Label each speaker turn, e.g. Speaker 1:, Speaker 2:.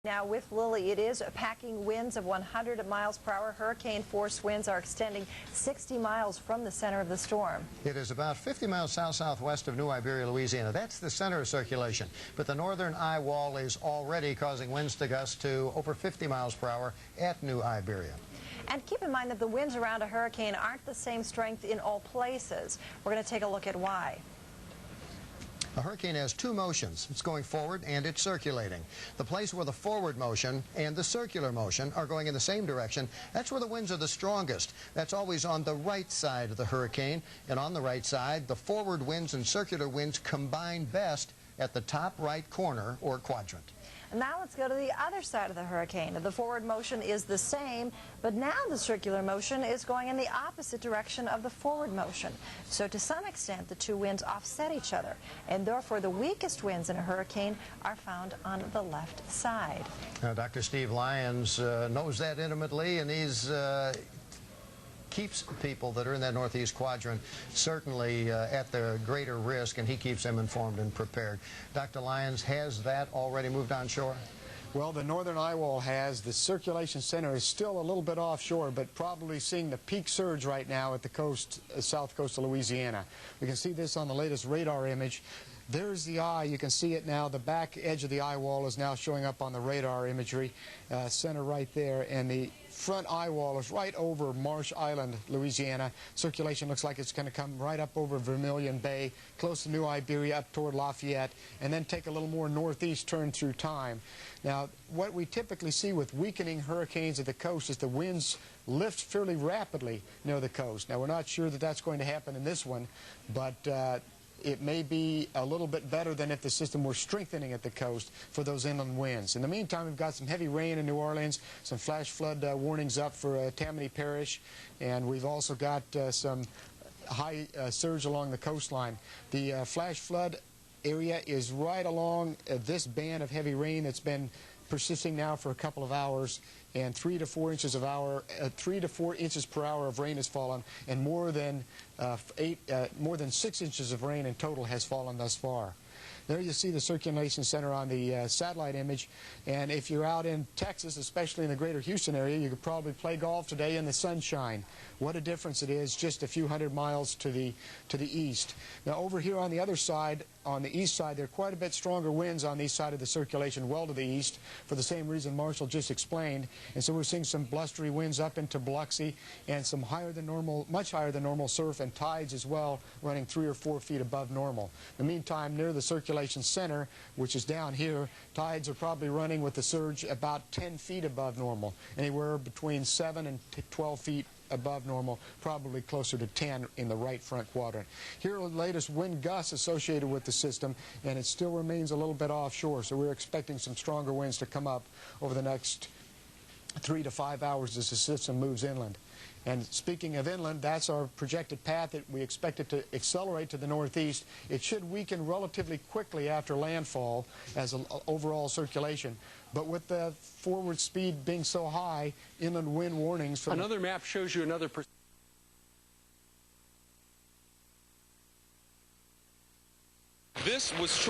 Speaker 1: Now with Lili, it is packing winds of 100 miles per hour. Hurricane force winds are extending 60 miles from the center of the storm.
Speaker 2: It is about 50 miles south-southwest of New Iberia, Louisiana. That's the center of circulation. But the northern eye wall is already causing winds to gust to over 50 miles per hour at New Iberia.
Speaker 1: And keep in mind that the winds around a hurricane aren't the same strength in all places. We're going to take a look at why.
Speaker 2: A hurricane has two motions. It's going forward and it's circulating. The place where the forward motion and the circular motion are going in the same direction, that's where the winds are the strongest. That's always on the right side of the hurricane. And on the right side, the forward winds and circular winds combine best at the top right corner or quadrant.
Speaker 1: Now let's go to the other side of the hurricane. The forward motion is the same, but now the circular motion is going in the opposite direction of the forward motion. So to some extent, the two winds offset each other, and therefore the weakest winds in a hurricane are found on the left side.
Speaker 2: Now, Dr. Steve Lyons knows that intimately, and he's keeps people that are in that northeast quadrant certainly at the greater risk, and he keeps them informed and prepared. Dr. Lyons, has that already moved onshore?
Speaker 3: Well, the northern eye wall has. The circulation center is still a little bit offshore, but probably seeing the peak surge right now at the coast, south coast of Louisiana. We can see this on the latest radar image. There's the eye. You can see it now. The back edge of the eye wall is now showing up on the radar imagery, center right there, and the front eye wall is right over Marsh Island, Louisiana. Circulation looks like it's going to come right up over Vermilion Bay, close to New Iberia, up toward Lafayette, and then take a little more northeast turn through time. Now, what we typically see with weakening hurricanes at the coast is the winds lift fairly rapidly near the coast. Now, we're not sure that that's going to happen in this one, but it may be a little bit better than if the system were strengthening at the coast for those inland winds. In the meantime, we've got some heavy rain in New Orleans, some flash flood warnings up for Tammany Parish, and we've also got some high surge along the coastline. The flash flood area is right along this band of heavy rain that's been persisting now for a couple of hours, and 3 to 4 inches per hour of rain has fallen, and more than 6 inches of rain in total has fallen thus far. There you see the circulation center on the satellite image, and if you're out in Texas, especially in the greater Houston area, you could probably play golf today in the sunshine. What a difference it is just a few hundred miles to the east. Now over here on the other side, on the east side, there are quite a bit stronger winds on the east side of the circulation, well to the east, for the same reason Marshall just explained. And so we're seeing some blustery winds up into Biloxi, and some higher than normal, much higher than normal surf and tides as well, running 3 or 4 feet above normal. In the meantime, near the circulation center, which is down here, tides are probably running with the surge about 10 feet above normal, anywhere between 7 and 12 feet above normal, probably closer to 10 in the right front quadrant. Here are the latest wind gusts associated with the system, and it still remains a little bit offshore, so we're expecting some stronger winds to come up over the next 3 to 5 hours as the system moves inland. And speaking of inland, that's our projected path. We expect it to accelerate to the northeast. It should weaken relatively quickly after landfall as an overall circulation. But with the forward speed being so high, inland wind warnings...
Speaker 4: Another map shows you another... This was true.